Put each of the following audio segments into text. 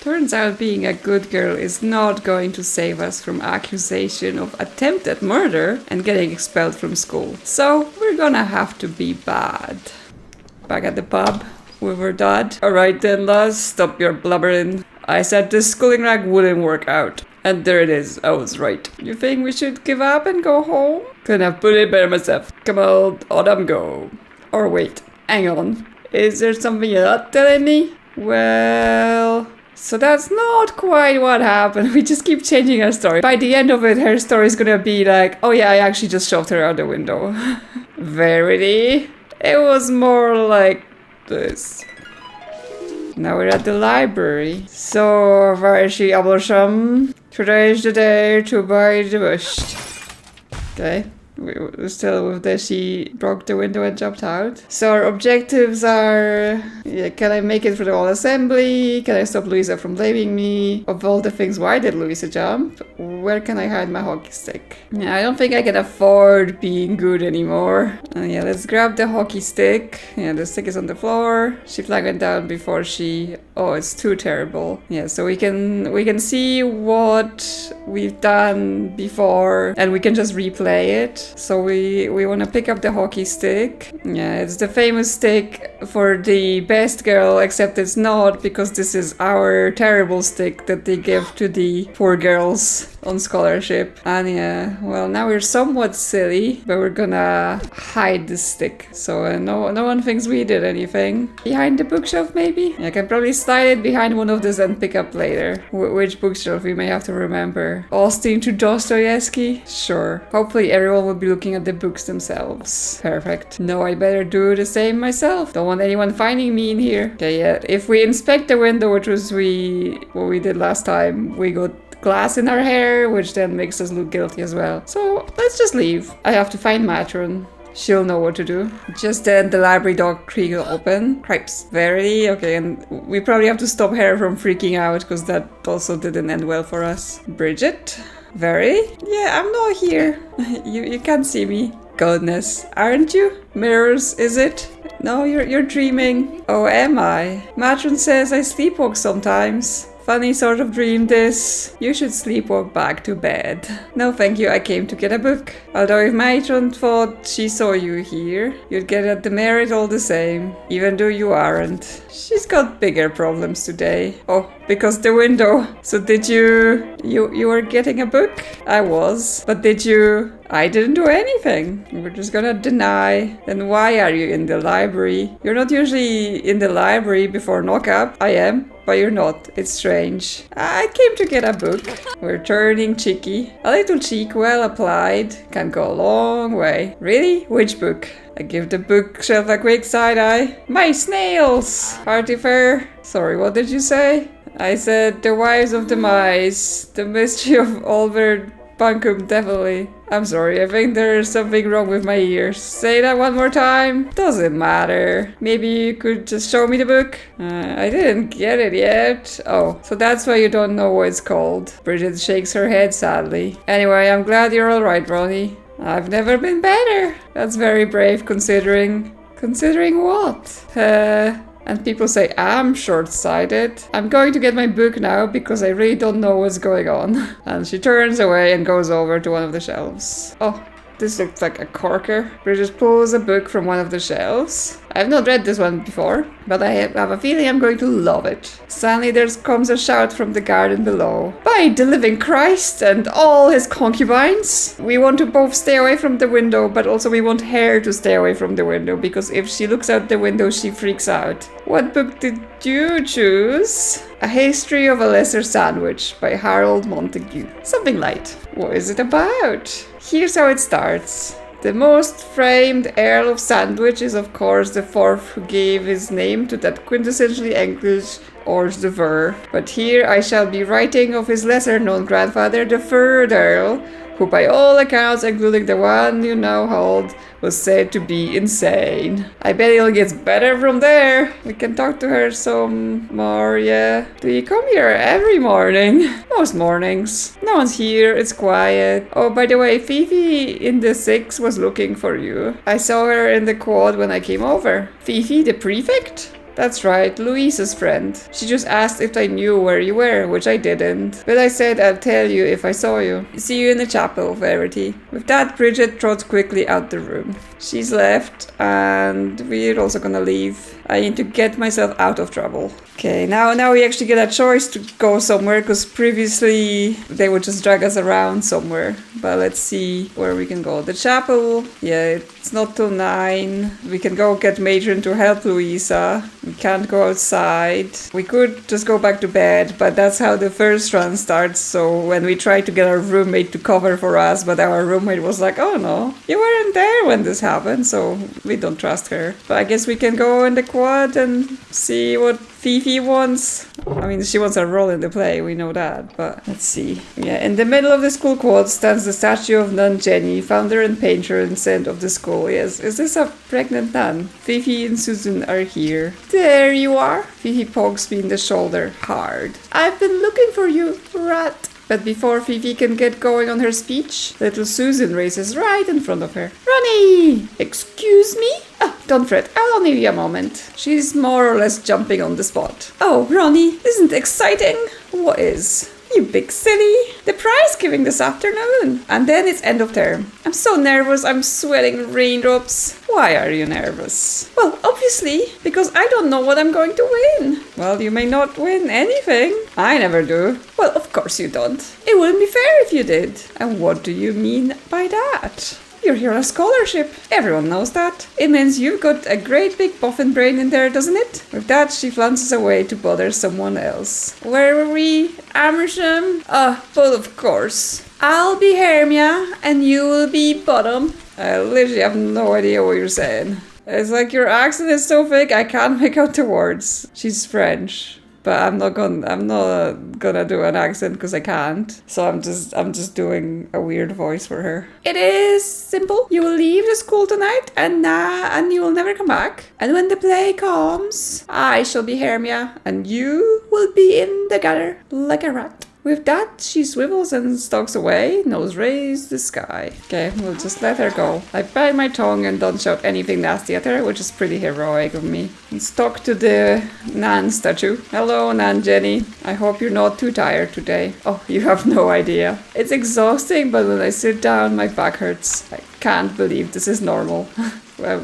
Turns out being a good girl is not going to save us from accusation of attempted murder and getting expelled from school. So we're gonna have to be bad. Back at the pub with her dad. Alright then, lass, stop your blubbering. I said this schooling rag wouldn't work out. And there it is, I was right. You think we should give up and go home? Couldn't have put it better myself. Come on, Autumn, go. Or wait, hang on. Is there something you're not telling me? Well... So that's not quite what happened. We just keep changing her story. By the end of it, her story is gonna be like, oh yeah, I actually just shoved her out the window. Verity? It was more like this. Now we're at the library. So, where is she, Ablesham? Today is the day to buy the bush. Okay. We're still with this. She broke the window and jumped out. So our objectives are... Yeah, can I make it for the whole assembly? Can I stop Louisa from blaming me? Of all the things, why did Louisa jump? Where can I hide my hockey stick? Yeah, I don't think I can afford being good anymore. Yeah, let's grab the hockey stick. Yeah, the stick is on the floor. She flagged it down before she... Oh, it's too terrible. Yeah, so we can see what we've done before and we can just replay it. So we want to pick up the hockey stick. Yeah, it's the famous stick for the best girl, except it's not, because this is our terrible stick that they give to the poor girls on scholarship. And yeah, well, now we're somewhat silly, but we're gonna hide the stick. So no one thinks we did anything. Behind the bookshelf, maybe? Yeah, I can probably slide it behind one of these and pick up later. Which bookshelf we may have to remember. Austen to Dostoevsky? Sure. Hopefully everyone will be looking at the books themselves. Perfect. No, I better do the same myself. Don't want anyone finding me in here. Okay, yeah. If we inspect the window, which was what we did last time, we got glass in our hair, which then makes us look guilty as well. So let's just leave. I have to find Matron. She'll know what to do. Just then the library door creaked open. Cripes. Very okay, and we probably have to stop her from freaking out because that also didn't end well for us. Bridget? Very? Yeah, I'm not here. You can't see me. Goodness, aren't you? Mirrors, is it? No, you're dreaming. Oh, am I? Matron says I sleepwalk sometimes. Funny sort of dream this. You should sleepwalk back to bed. No thank you, I came to get a book. Although if Matron thought she saw you here, you'd get a demerit all the same. Even though you aren't. She's got bigger problems today. Oh, because the window. So did you were getting a book? I was. But did you? I didn't do anything. We're just gonna deny. Then why are you in the library? You're not usually in the library before knock-up. I am. But you're not. It's strange. I came to get a book. We're turning cheeky. A little cheek well applied can go a long way. Really? Which book? I give the bookshelf a quick side eye. My snails! Party fair. Sorry, what did you say? I said the wives of the mice. The mystery of Albert Buncombe, definitely. I'm sorry, I think there's something wrong with my ears. Say that one more time. Doesn't matter. Maybe you could just show me the book? I didn't get it yet. Oh, so that's why you don't know what it's called. Bridget shakes her head sadly. Anyway, I'm glad you're alright, Ronnie. I've never been better. That's very brave considering... Considering what? And people say I'm short-sighted. I'm going to get my book now because I really don't know what's going on. And she turns away and goes over to one of the shelves. Oh, this looks like a corker. Bridget pulls a book from one of the shelves. I've not read this one before, but I have a feeling I'm going to love it. Suddenly there comes a shout from the garden below. By the living Christ and all his concubines! We want to both stay away from the window, but also we want her to stay away from the window, because if she looks out the window, she freaks out. What book did you choose? A History of a Lesser Sandwich by Harold Montague. Something light. What is it about? Here's how it starts. The most famed Earl of Sandwich is of course the fourth who gave his name to that quintessentially English hors d'oeuvre. But here I shall be writing of his lesser-known grandfather, the third Earl, who by all accounts, including the one you now hold, was said to be insane. I bet it'll get better from there. We can talk to her some more, yeah. Do you come here every morning? Most mornings. No one's here, it's quiet. Oh, by the way, Fifi in the 6 was looking for you. I saw her in the quad when I came over. Fifi, the prefect? That's right, Louisa's friend. She just asked if I knew where you were, which I didn't. But I said I'd tell you if I saw you. See you in the chapel, Verity. With that, Bridget trots quickly out the room. She's left, and we're also gonna leave. I need to get myself out of trouble. Okay, now we actually get a choice to go somewhere, because previously they would just drag us around somewhere. But let's see where we can go. The chapel, yeah, it's not till 9. We can go get Matron to help Louisa. We can't go outside. We could just go back to bed, but that's how the first run starts. So when we tried to get our roommate to cover for us, but our roommate was like, oh no, you weren't there when this happened, so we don't trust her. But I guess we can go in the quad and see what Fifi wants. I mean, she wants a role in the play, we know that, but let's see. Yeah, in the middle of the school quad stands the statue of nun Jenny, founder and patron saint of the school. Yes, is this a pregnant nun? Fifi and Susan are here. There you are. Fifi pokes me in the shoulder hard. I've been looking for you, rat. But before Fifi can get going on her speech, little Susan races right in front of her. Ronnie! Excuse me? Oh, don't fret, I'll only be a moment. She's more or less jumping on the spot. Oh, Ronnie, isn't it exciting? What is? You big silly. The prize giving this afternoon. And then it's end of term. I'm so nervous, I'm sweating raindrops. Why are you nervous? Well, obviously, because I don't know what I'm going to win. Well, you may not win anything. I never do. Well, of course you don't. It wouldn't be fair if you did. And what do you mean by that? You're here on a scholarship. Everyone knows that. It means you've got a great big boffin brain in there, doesn't it? With that, she flounces away to bother someone else. Where were we? Amersham? But of course. I'll be Hermia, and you will be Bottom. I literally have no idea what you're saying. It's like your accent is so fake, I can't make out the words. She's French. But I'm not gonna do an accent because I can't. So I'm just doing a weird voice for her. It is simple. You will leave the school tonight and you will never come back. And when the play comes, I shall be Hermia and you will be in the gutter like a rat. With that, she swivels and stalks away, nose raised the sky. Okay, we'll just let her go. I bite my tongue and don't shout anything nasty at her, which is pretty heroic of me. And stalk to the Nan statue. Hello, Nan Jenny. I hope you're not too tired today. Oh, you have no idea. It's exhausting, but when I sit down, my back hurts. I can't believe this is normal. Well,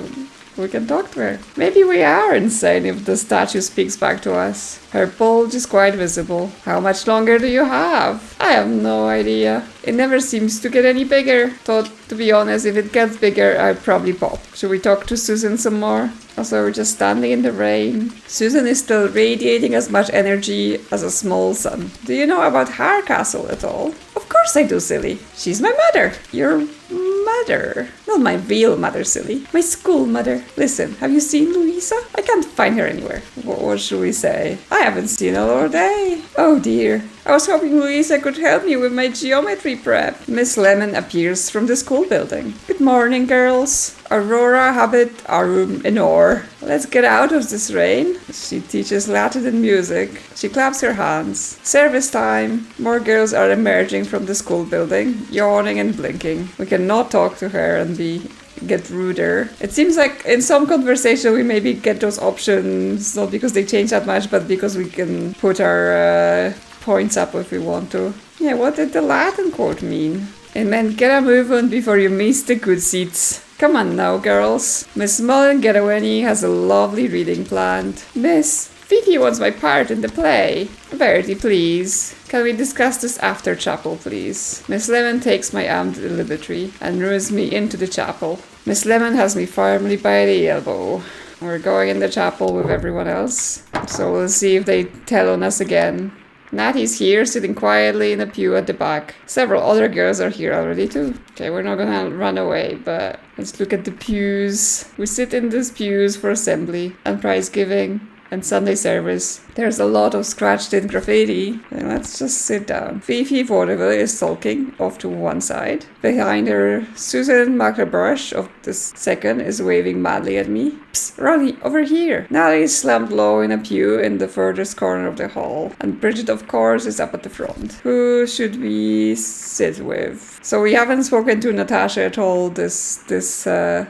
we can talk to her. Maybe we are insane if the statue speaks back to us. Her bulge is quite visible. How much longer do you have? I have no idea. It never seems to get any bigger. Thought, to be honest, if it gets bigger, I'd probably pop. Should we talk to Susan some more? Also, we're just standing in the rain. Susan is still radiating as much energy as a small sun. Do you know about Castle at all? Of course I do, silly. She's my mother. Your mother. Not my real mother, silly. My school mother. Listen, have you seen Louisa? I can't find her anywhere. What should we say? I haven't seen her all day. Oh dear. I was hoping Louisa could help me with my geometry prep. Miss Lemon appears from the school building. Good morning, girls. Aurora habet aurum inor. Let's get out of this rain. She teaches Latin and music. She claps her hands. Service time. More girls are emerging from the school building, yawning and blinking. We cannot talk to her and get ruder. It seems like in some conversation we maybe get those options, not because they change that much, but because we can put our points up if we want to. Yeah, what did the Latin quote mean? It meant get a move on before you miss the good seats. Come on now, girls. Miss Mullen Getaway has a lovely reading planned. Miss, Fifi wants my part in the play. Verity, please. Can we discuss this after chapel, please? Miss Lemon takes my arm deliberately and moves me into the chapel. Miss Lemon has me firmly by the elbow. We're going in the chapel with everyone else. So we'll see if they tell on us again. Natty's here, sitting quietly in a pew at the back. Several other girls are here already too. Okay, we're not gonna run away, but let's look at the pews. We sit in these pews for assembly and prize giving and Sunday service. There's a lot of scratched in graffiti. And let's just sit down. Fifi Vaudeville is sulking off to one side. Behind her, Susan Macabrush of the second is waving madly at me. Psst, Ronnie, over here. Natalie is slumped low in a pew in the furthest corner of the hall. And Bridget, of course, is up at the front. Who should we sit with? So we haven't spoken to Natasha at all this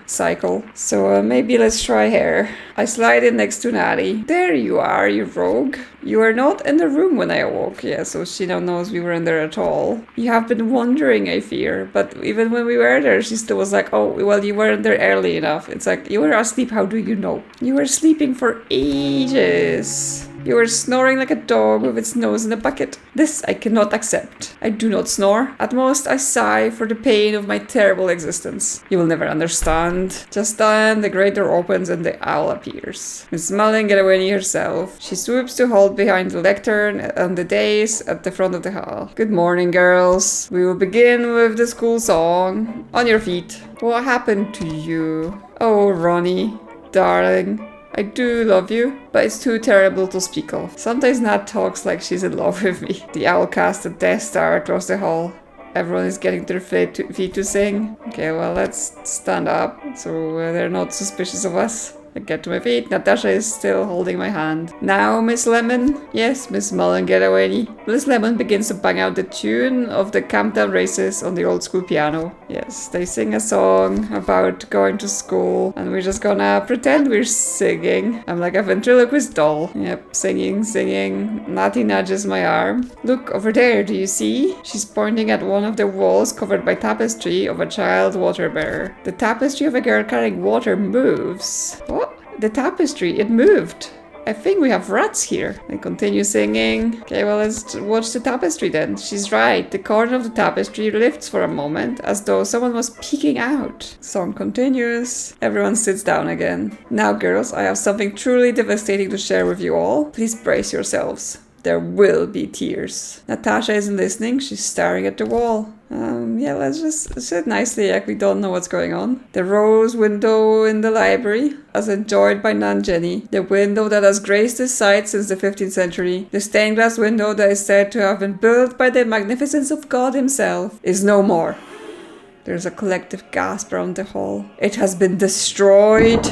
cycle. So maybe let's try her. I slide in next to Natty. There you are, you rogue. You were not in the room when I awoke. Yeah, so she now knows we were in there at all. You have been wondering, I fear. But even when we were there, she still was like, oh, well, you weren't there early enough. It's like, you were asleep, how do you know? You were sleeping for ages. You were snoring like a dog with its nose in a bucket. This I cannot accept. I do not snore. At most, I sigh for the pain of my terrible existence. You will never understand. Just then, the great door opens and the owl appears. Miss Mullen-Getaway herself. She swoops to hold behind the lectern and the dais at the front of the hall. Good morning, girls. We will begin with the school song. On your feet. What happened to you? Oh, Ronnie, darling. I do love you, but it's too terrible to speak of. Sometimes Nat talks like she's in love with me. The owl casts a Death Star across the hall. Everyone is getting their feet to sing. Okay, well, let's stand up so they're not suspicious of us. I get to my feet. Natasha is still holding my hand. Now, Miss Lemon. Yes, Miss Mullen-Getaway. Miss Lemon begins to bang out the tune of the Camptown Races on the old school piano. Yes, they sing a song about going to school, and we're just gonna pretend we're singing. I'm like a ventriloquist doll. Yep, singing. Natty nudges my arm. Look, over there, do you see? She's pointing at one of the walls covered by tapestry of a child water bearer. The tapestry of a girl carrying water moves. What? The tapestry, it moved. I think we have rats here. I continue singing. Okay, well, let's watch the tapestry then. She's right. The corner of the tapestry lifts for a moment, as though someone was peeking out. Song continues. Everyone sits down again. Now, girls, I have something truly devastating to share with you all. Please brace yourselves. There will be tears. Natasha isn't listening. She's staring at the wall. Yeah, let's just sit nicely like we don't know what's going on. The rose window in the library, as enjoyed by Nan Jenny. The window that has graced this site since the 15th century. The stained glass window that is said to have been built by the magnificence of God himself is no more. There's a collective gasp around the hall. It has been destroyed.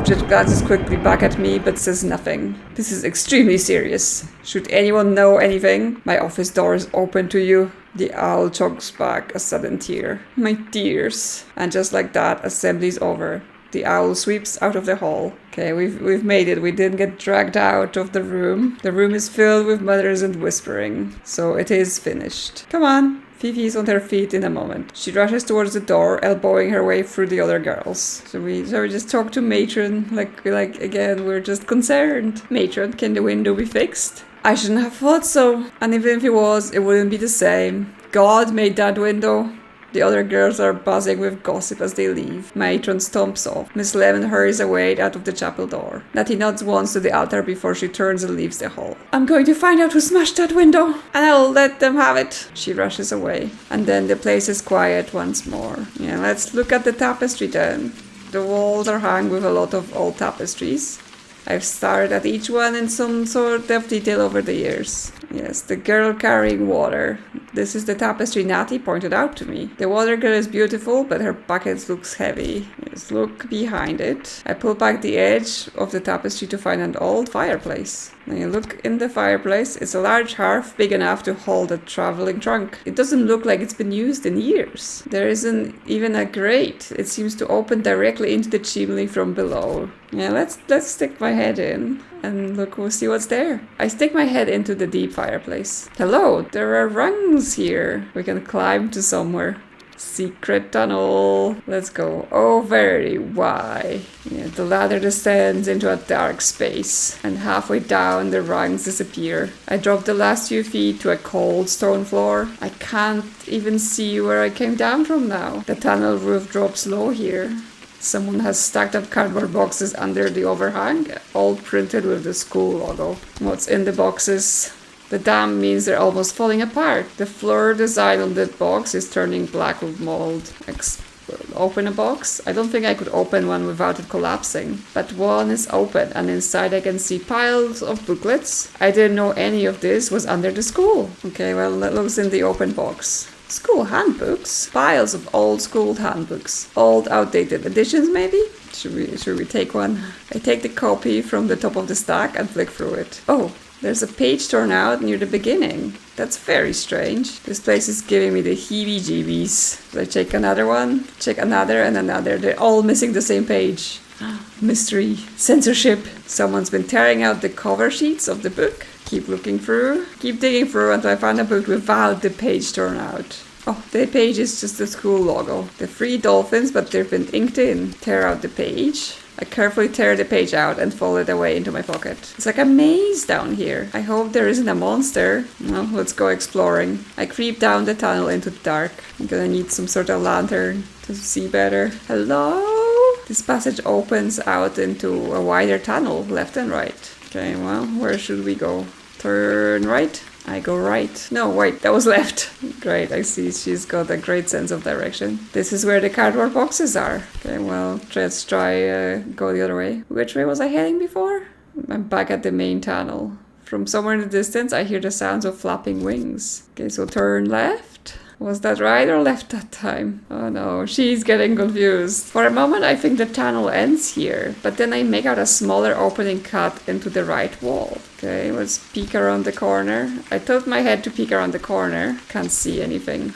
Bridget glances quickly back at me, but says nothing. This is extremely serious. Should anyone know anything, my office door is open to you. The owl chokes back a sudden tear. My tears. And just like that, assembly's over. The owl sweeps out of the hall. Okay, we've made it. We didn't get dragged out of the room. The room is filled with mutters and whispering. So it is finished. Come on. Fifi is on her feet in a moment. She rushes towards the door, elbowing her way through the other girls. So we just talk to Matron, like again, we're just concerned. Matron, can the window be fixed? I shouldn't have thought so. And even if it was, it wouldn't be the same. God made that window. The other girls are buzzing with gossip as they leave. Matron stomps off. Miss Lemon hurries away out of the chapel door. Natty nods once to the altar before she turns and leaves the hall. I'm going to find out who smashed that window, and I'll let them have it. She rushes away. And then the place is quiet once more. Yeah, let's look at the tapestry then. The walls are hung with a lot of old tapestries. I've stared at each one in some sort of detail over the years. Yes, the girl carrying water. This is the tapestry Natty pointed out to me. The water girl is beautiful, but her bucket looks heavy. Yes, look behind it. I pull back the edge of the tapestry to find an old fireplace. When you look in the fireplace, it's a large hearth big enough to hold a traveling trunk. It doesn't look like it's been used in years. There isn't even a grate. It seems to open directly into the chimney from below. Yeah, let's stick my head in and look, we'll see what's there. I stick my head into the deep fireplace. Hello, there are rungs here. We can climb to somewhere. Secret tunnel. Let's go. Oh, very why. Yeah, the ladder descends into a dark space, and halfway down the rungs disappear. I drop the last few feet to a cold stone floor. I can't even see where I came down from now. The tunnel roof drops low here. Someone has stacked up cardboard boxes under the overhang, all printed with the school logo. What's in the boxes? The damp means they're almost falling apart. The floor design on the box is turning black with mold. Open a box. I don't think I could open one without it collapsing. But one is open, and inside I can see piles of booklets. I didn't know any of this was under the school. Okay, well, that looks in the open box. School handbooks. Piles of old school handbooks. Old, outdated editions, maybe? Should we take one? I take the copy from the top of the stack and flick through it. Oh, there's a page torn out near the beginning. That's very strange. This place is giving me the heebie-jeebies. So I check another one, check another and another. They're all missing the same page. Mystery. Censorship. Someone's been tearing out the cover sheets of the book. Keep looking through. Keep digging through until I find a book without the page torn out. Oh, the page is just the school logo. The 3 dolphins, but they've been inked in. Tear out the page. I carefully tear the page out and fold it away into my pocket. It's like a maze down here. I hope there isn't a monster. Well, let's go exploring. I creep down the tunnel into the dark. I'm gonna need some sort of lantern to see better. Hello? This passage opens out into a wider tunnel, left and right. Okay, well, where should we go? Turn right? I go right. No, wait, that was left. Great, I see she's got a great sense of direction. This is where the cardboard boxes are. Okay, well, let's try go the other way. Which way was I heading before? I'm back at the main tunnel. From somewhere in the distance, I hear the sounds of flapping wings. Okay, so turn left. Was that right or left that time? Oh no, she's getting confused. For a moment I think the tunnel ends here, but then I make out a smaller opening cut into the right wall. Okay, let's peek around the corner. I tilt my head to peek around the corner. Can't see anything.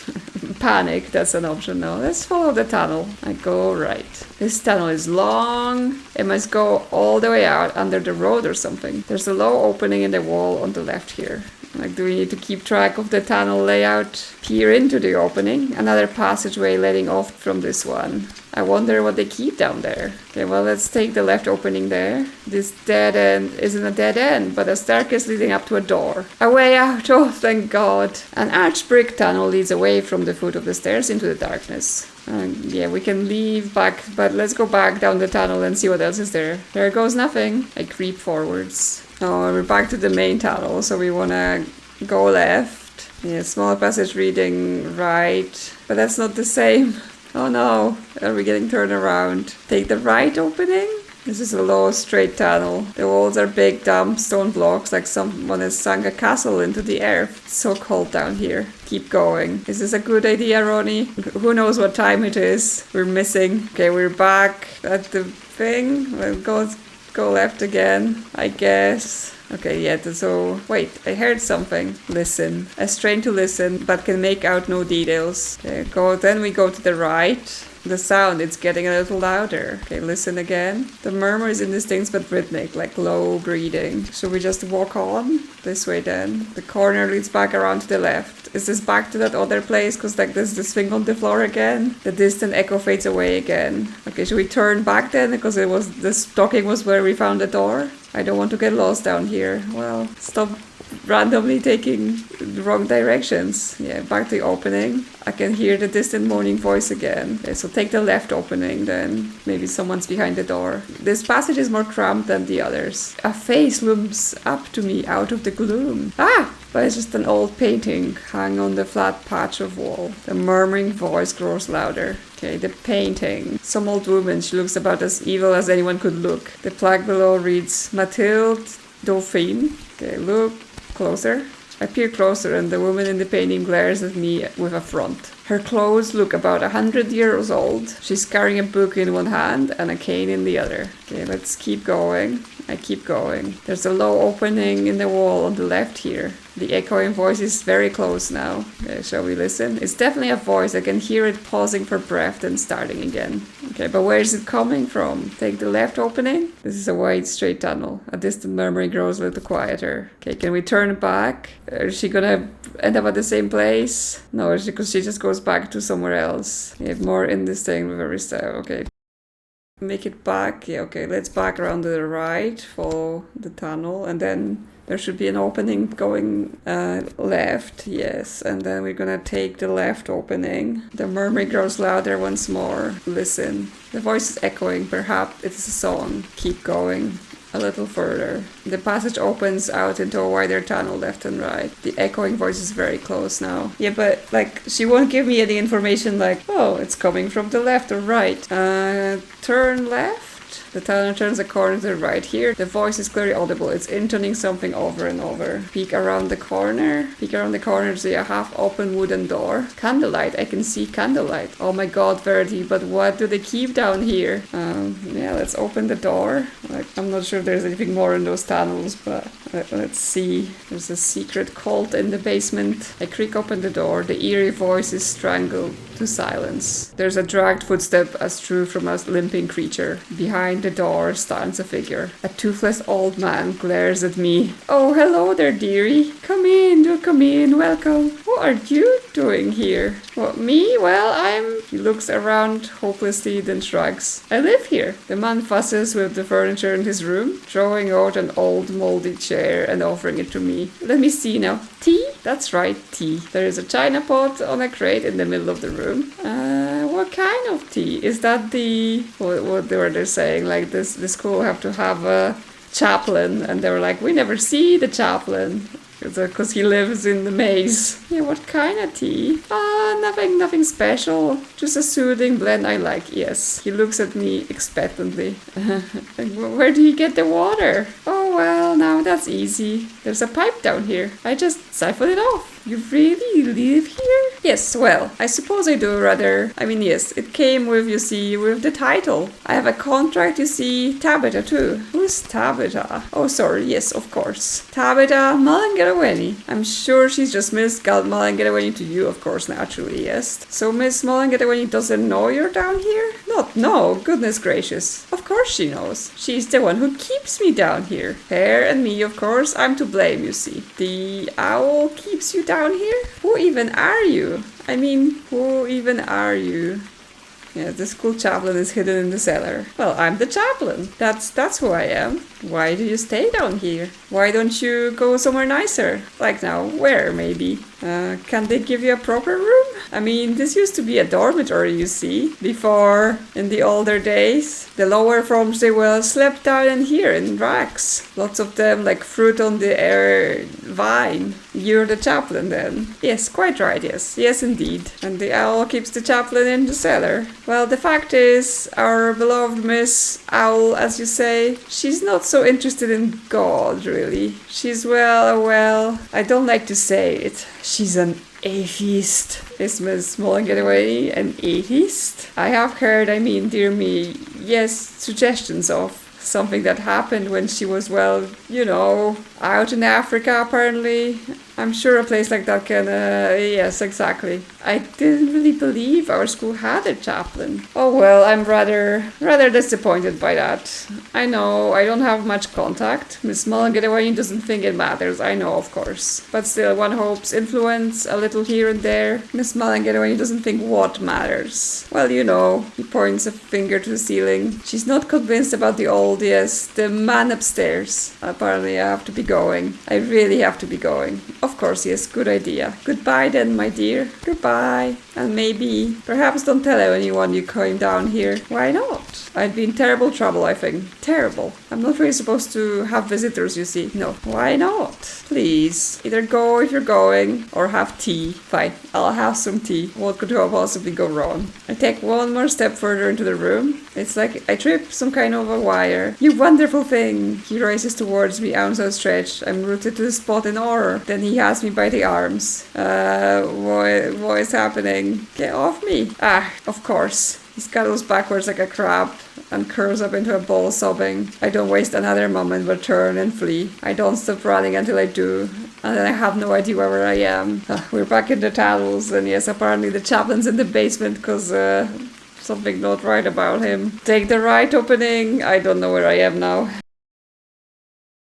Panic, that's an option now. Let's follow the tunnel. I go right. This tunnel is long. It must go all the way out under the road or something. There's a low opening in the wall on the left here. Like, do we need to keep track of the tunnel layout? Peer into the opening. Another passageway leading off from this one. I wonder what they keep down there. Okay, well, let's take the left opening there. This dead end isn't a dead end, but a staircase leading up to a door. A way out, oh, thank God. An arched brick tunnel leads away from the foot of the stairs into the darkness. Yeah, we can leave back, but let's go back down the tunnel and see what else is there. There goes nothing. I creep forwards. Oh, we're back to the main tunnel, so we wanna go left. Yeah, small passage reading right, but that's not the same. Oh no, are we getting turned around? Take the right opening? This is a low, straight tunnel. The walls are big, dumb stone blocks, like someone has sunk a castle into the earth. It's so cold down here. Keep going. Is this a good idea, Ronnie? Who knows what time it is? We're missing. Okay, we're back at the thing. We'll go left again, I guess. Okay, yeah, so... Wait, I heard something. Listen. I strain to listen, but can make out no details. Okay, then we go to the right. The sound, it's getting a little louder. Okay, listen again. The murmur is indistinct but rhythmic, like low breathing. Should we just walk on? This way then. The corner leads back around to the left. Is this back to that other place? Because like there's this thing on the floor again. The distant echo fades away again. Okay, should we turn back then? Because the stocking was where we found the door. I don't want to get lost down here. Well, stop randomly taking the wrong directions. Yeah, back to the opening. I can hear the distant moaning voice again. Okay, so take the left opening then. Maybe someone's behind the door. This passage is more cramped than the others. A face looms up to me out of the gloom. Ah! But it's just an old painting hung on the flat patch of wall. The murmuring voice grows louder. Okay, the painting. Some old woman, she looks about as evil as anyone could look. The plaque below reads, Mathilde Dauphine. Okay, look closer. I peer closer and the woman in the painting glares at me with affront. Her clothes look about 100 years old. She's carrying a book in one hand and a cane in the other. Okay, let's keep going. I keep going. There's a low opening in the wall on the left here. The echoing voice is very close now. Okay, shall we listen? It's definitely a voice. I can hear it pausing for breath and starting again. Okay, but where is it coming from? Take the left opening. This is a wide, straight tunnel. A distant murmuring grows a little quieter. Okay, can we turn back? Is she gonna end up at the same place? No, because she just goes back to somewhere else. We have more in this thing with every step. Okay. Make it back. Yeah, okay, let's back around to the right, follow the tunnel, and then there should be an opening going left, yes, and then we're gonna take the left opening. The murmur grows louder once more. Listen. The voice is echoing, perhaps it's a song. Keep going. a little further. The passage opens out into a wider tunnel left and right. The echoing voice is very close now. Yeah, but like she won't give me any information like, oh, it's coming from the left or right. Turn left? The tunnel turns a corner to the right. Here, the voice is clearly audible. It's intoning something over and over. Peek around the corner. Peek around the corner to see a half-open wooden door. Candlelight. I can see candlelight. Oh my god, Verity, but what do they keep down here? Yeah, let's open the door. Like, I'm not sure if there's anything more in those tunnels, but let's see. There's a secret cult in the basement. I creak open the door. The eerie voice is strangled to silence. There's a dragged footstep as true from a limping creature. Behind the door stands a figure. A toothless old man glares at me. Oh, hello there, dearie. Come in, do come in, welcome. What are you doing here? What, me? Well, He looks around hopelessly, then shrugs. I live here. The man fusses with the furniture in his room, throwing out an old moldy chair and offering it to me. Let me see now. Tea? That's right, tea. There is a china pot on a crate in the middle of the room. What kind of tea? Is that the... What were they saying? Like the school have to have a chaplain, and they were like, we never see the chaplain. Because he lives in the maze. Yeah, what kind of tea? Nothing special. Just a soothing blend I like, yes. He looks at me expectantly. Where do you get the water? Oh, well, now that's easy. There's a pipe down here. I just siphon it off. You really live here? Yes, well, I suppose I do rather. I mean, yes, it came with, you see, with the title. I have a contract, you see, Tabitha too. Who's Tabitha? Oh, sorry, yes, of course. Tabitha Mullengedaweni. I'm sure she's just Miss Mullengedaweni to you, of course, naturally, yes. So Miss Mullengedaweni doesn't know you're down here? No, goodness gracious. Of course she knows. She's the one who keeps me down here. Her and me, of course, I'm to blame, you see. The owl keeps you down here? Who even are you? I mean, who even are you? Yeah, the school chaplain is hidden in the cellar. Well, I'm the chaplain. That's who I am. Why do you stay down here? Why don't you go somewhere nicer? Like now, where maybe? Can they give you a proper room? I mean, this used to be a dormitory, you see. Before, in the older days, the lower forms, they well slept down in here in racks. Lots of them like fruit on the air vine. You're the chaplain then? Yes, quite right, yes. Yes, indeed. And the owl keeps the chaplain in the cellar. Well, the fact is, our beloved Miss Owl, as you say, she's not so interested in God, really. She's, well, I don't like to say it. She's an atheist. Is Miss Mullengedaweni an atheist? I have heard, I mean, dear me, yes, suggestions of something that happened when she was, well, you know, out in Africa, apparently. I'm sure a place like that can, yes, exactly. I didn't really believe our school had a chaplain. Oh well, I'm rather disappointed by that. I know, I don't have much contact. Miss Mullengedaweni doesn't think it matters, I know, of course. But still, one hopes influence a little here and there. Miss Mullengedaweni doesn't think what matters. Well, you know, he points a finger to the ceiling. She's not convinced about the old, yes, the man upstairs. Apparently I have to be going. I really have to be going. Of course, yes, good idea. Goodbye then, my dear. Goodbye. And maybe, perhaps don't tell anyone you came down here. Why not? I'd be in terrible trouble, I think. Terrible. I'm not really supposed to have visitors, you see. No. Why not? Please. Either go if you're going, or have tea. Fine. I'll have some tea. What could possibly go wrong? I take one more step further into the room. It's like I trip some kind of a wire. You wonderful thing! He races towards me, arms outstretched. I'm rooted to the spot in horror. Then he has me by the arms. What is happening? Get off me! Ah, of course. He scuttles backwards like a crab and curls up into a ball, sobbing. I don't waste another moment but turn and flee. I don't stop running until I do, and then I have no idea where I am. We're back in the tunnels, and yes, apparently the chaplain's in the basement because something not right about him. Take the right opening. I don't know where I am now.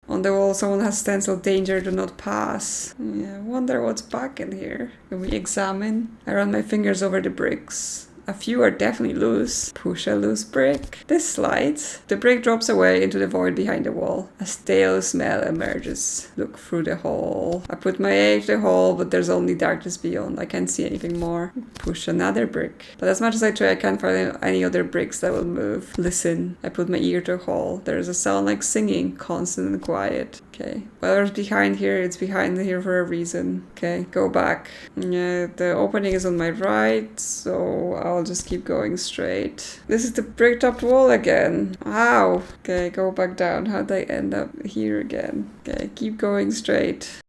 On the wall, someone has stenciled danger, do not pass. Yeah, wonder what's back in here. Can we examine? I run my fingers over the bricks. A few are definitely loose. Push a loose brick. This slides. The brick drops away into the void behind the wall. A stale smell emerges. Look through the hole. I put my ear to the hole, but there's only darkness beyond. I can't see anything more. Push another brick. But as much as I try, I can't find any other bricks that will move. Listen. I put my ear to the hole. There's a sound like singing, constant and quiet. Okay. Whatever's behind here, it's behind here for a reason. Okay, go back. Yeah, the opening is on my right, so I'll just keep going straight. This is the brick-topped wall again. Ow. Okay, go back down. How'd I end up here again? Okay, keep going straight.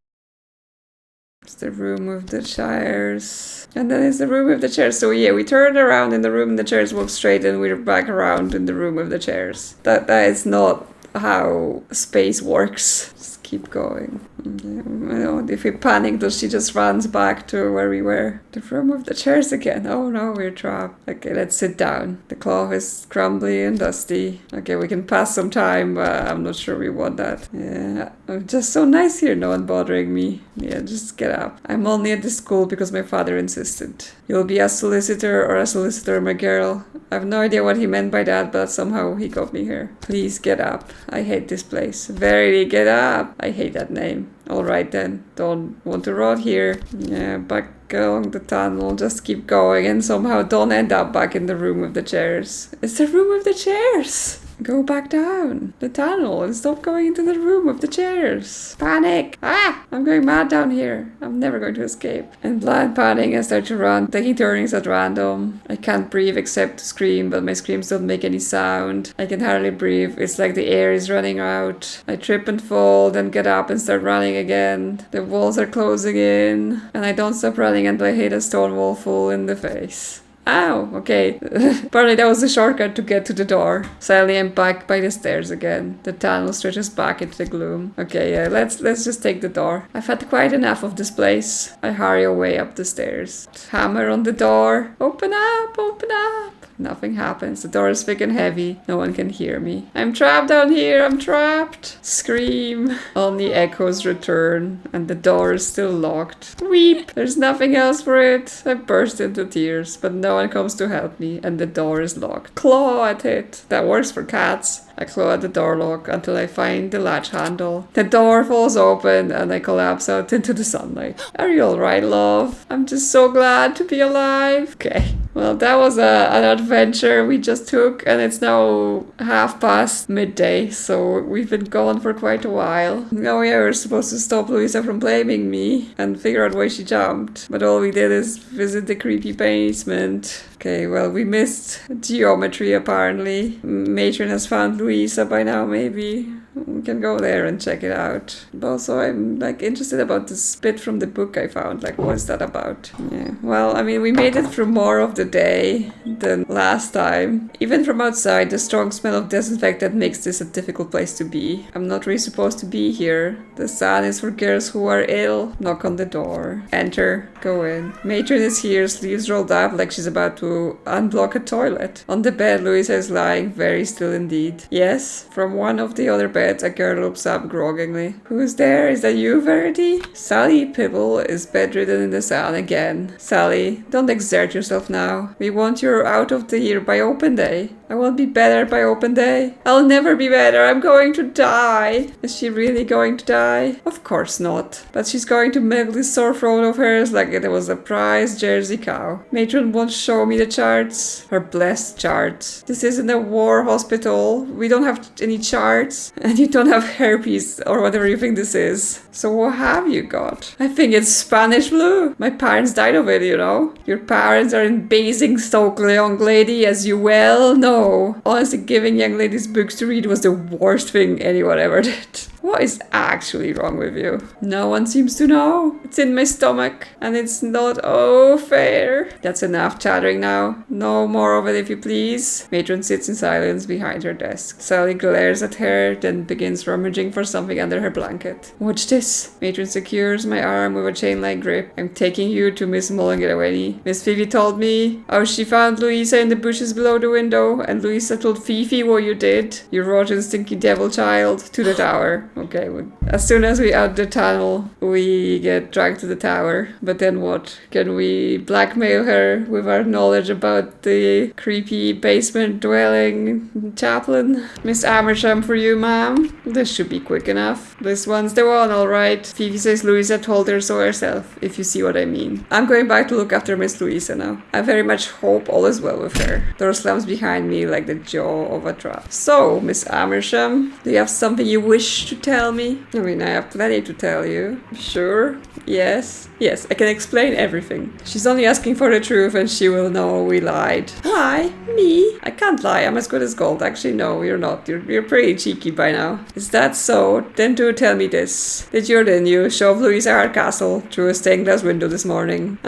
It's the room with the chairs. And then it's the room with the chairs. So yeah, we turned around in the room and the chairs, walk straight, and we're back around in the room with the chairs. That is not how space works. Just keep going. If we panic, she just runs back to where we were. The room with the chairs again. Oh no, we're trapped. Okay, let's sit down. The cloth is crumbly and dusty. Okay, we can pass some time, but I'm not sure we want that. Yeah, it's just so nice here, no one bothering me. Yeah, just get up. I'm only at this school because my father insisted. You'll be a solicitor, my girl. I have no idea what he meant by that, but somehow he got me here. Please get up. I hate this place. Verily, get up. I hate that name. Alright then, don't want to rot here. Yeah, back along the tunnel, just keep going and somehow don't end up back in the room with the chairs. It's the room with the chairs! Go back down the tunnel and stop going into the room with the chairs. Panic! Ah! I'm going mad down here. I'm never going to escape. In blind panic, I start to run, taking turnings at random. I can't breathe except to scream, but my screams don't make any sound. I can hardly breathe. It's like the air is running out. I trip and fall, then get up and start running again. The walls are closing in, and I don't stop running until I hit a stone wall full in the face. Ow, okay. Apparently that was a shortcut to get to the door. Sadly, I'm back by the stairs again. The tunnel stretches back into the gloom. Okay, yeah, let's just take the door. I've had quite enough of this place. I hurry away up the stairs. Hammer on the door. Open up, open up. Nothing happens. The door is thick and heavy. No one can hear me. I'm trapped down here. I'm trapped. Scream. Only echoes return, and the door is still locked. Weep. There's nothing else for it. I burst into tears, but no one comes to help me, and the door is locked. Claw at it. That works for cats. I claw at the door lock until I find the latch handle. The door falls open and I collapse out into the sunlight. Are you alright, love? I'm just so glad to be alive. Okay. Well, that was an adventure we just took, and it's now midday, so we've been gone for quite a while. Oh yeah, we're supposed to stop Louisa from blaming me and figure out why she jumped. But all we did is visit the creepy basement. Okay, well, we missed geometry apparently. Matron has found Louisa by now, maybe. We can go there and check it out. But also, I'm interested about this bit from the book I found. What is that about? Yeah. Well, I mean, we made it through more of the day than last time. Even from outside, the strong smell of disinfectant makes this a difficult place to be. I'm not really supposed to be here. The sun is for girls who are ill. Knock on the door. Enter. Go in. Matron is here, sleeves rolled up like she's about to unblock a toilet. On the bed, Louisa is lying, very still indeed. Yes, from one of the other beds, a girl looks up grogingly. Who's there? Is that you, Verity? Sally Pibble is bedridden in the sun again. Sally, don't exert yourself now. We want you out of here by open day. I won't be better by open day. I'll never be better. I'm going to die. Is she really going to die? Of course not. But she's going to milk this sore throat of hers like it was a prize Jersey cow. Matron won't show me the charts. Her blessed charts. This isn't a war hospital. We don't have any charts. And you don't have herpes or whatever you think this is. So what have you got? I think it's Spanish flu. My parents died of it, you know. Your parents are in Basingstoke, young lady, as you well know. Honestly, giving young ladies books to read was the worst thing anyone ever did. What is actually wrong with you? No one seems to know. It's in my stomach, and it's not fair. That's enough chattering now. No more of it, if you please. Matron sits in silence behind her desk. Sally glares at her, then begins rummaging for something under her blanket. Watch this. Matron secures my arm with a chain-like grip. I'm taking you to Miss Mullingaraway. Miss Phoebe told me how she found Louisa in the bushes below the window, and Louisa told Fifi what you did. You rotten, stinky devil child. To the tower. Okay, as soon as we out the tunnel, we get dragged to the tower. But then what? Can we blackmail her with our knowledge about the creepy basement dwelling chaplain? Miss Amersham for you, ma'am. This should be quick enough. This one's the one, alright. Phoebe says Louisa told her so herself, if you see what I mean. I'm going back to look after Miss Louisa now. I very much hope all is well with her. Door slams behind me like the jaw of a trap. So, Miss Amersham, do you have something you wish to tell me? I mean, I have plenty to tell you. Sure? Yes? Yes, I can explain everything. She's only asking for the truth and she will know we lied. Lie? Me? I can't lie. I'm as good as gold. Actually, no, you're not. You're pretty cheeky by now. Is that so? Then do tell me this. Did you or didn't you shove Louisa Hardcastle through a stained glass window this morning?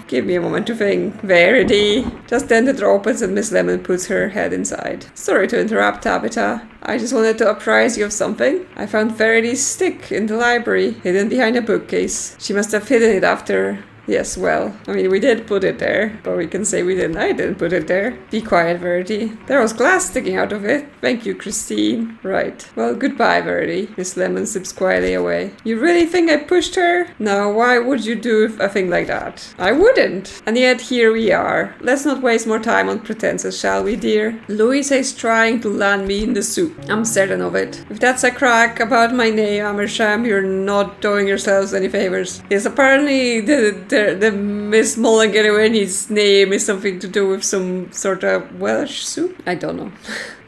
Give me a moment to think. Verity. Just then the door opens and Miss Lemon puts her head inside. Sorry to interrupt, Tabitha. I just wanted to apprise you of something. I found Verity's stick in the library, hidden behind a bookcase. She must have hidden it after... Yes, well, I mean, we did put it there, but we can say we didn't. I didn't put it there. Be quiet, Verity. There was glass sticking out of it. Thank you, Christine. Right. Well, goodbye, Verity. Miss Lemon sips quietly away. You really think I pushed her? Now, why would you do a thing like that? I wouldn't. And yet, here we are. Let's not waste more time on pretenses, shall we, dear? Louisa is trying to land me in the soup. I'm certain of it. If that's a crack about my name, Amersham, you're not doing yourselves any favors. Yes, apparently the Miss Mulligan's name is something to do with some sort of Welsh soup? I don't know.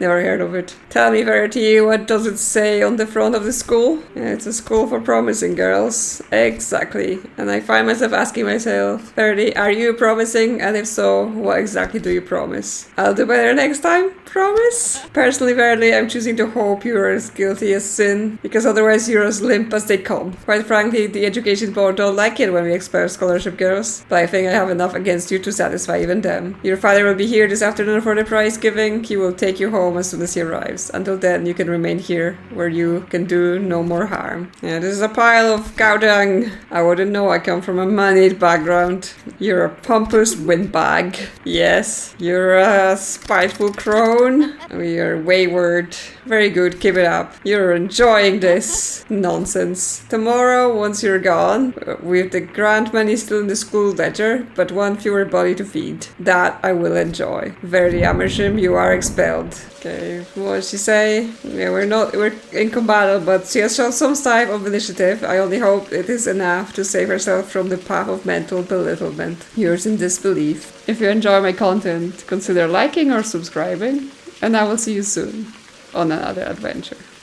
Never heard of it. Tell me, Verity, what does it say on the front of the school? Yeah, it's a school for promising girls. Exactly. And I find myself asking myself, Verity, are you promising? And if so, what exactly do you promise? I'll do better next time. Promise? Personally, Verity, I'm choosing to hope you're as guilty as sin, because otherwise you're as limp as they come. Quite frankly, the education board don't like it when we expel scholarship girls, but I think I have enough against you to satisfy even them. Your father will be here this afternoon for the prize giving. He will take you home as soon as he arrives. Until then, you can remain here, where you can do no more harm. Yeah, this is a pile of cow dung. I wouldn't know I come from a moneyed background. You're a pompous windbag. Yes, you're a spiteful crone. You're wayward. Very good, keep it up. You're enjoying this nonsense. Tomorrow, once you're gone, with the grant money still in the school ledger, but one fewer body to feed. That I will enjoy. Verity Amersham, you are expelled. Okay, what did she say? Yeah, we're incompatible, but she has shown some type of initiative. I only hope it is enough to save herself from the path of mental belittlement. Yours in disbelief. If you enjoy my content, consider liking or subscribing, and I will see you soon on another adventure.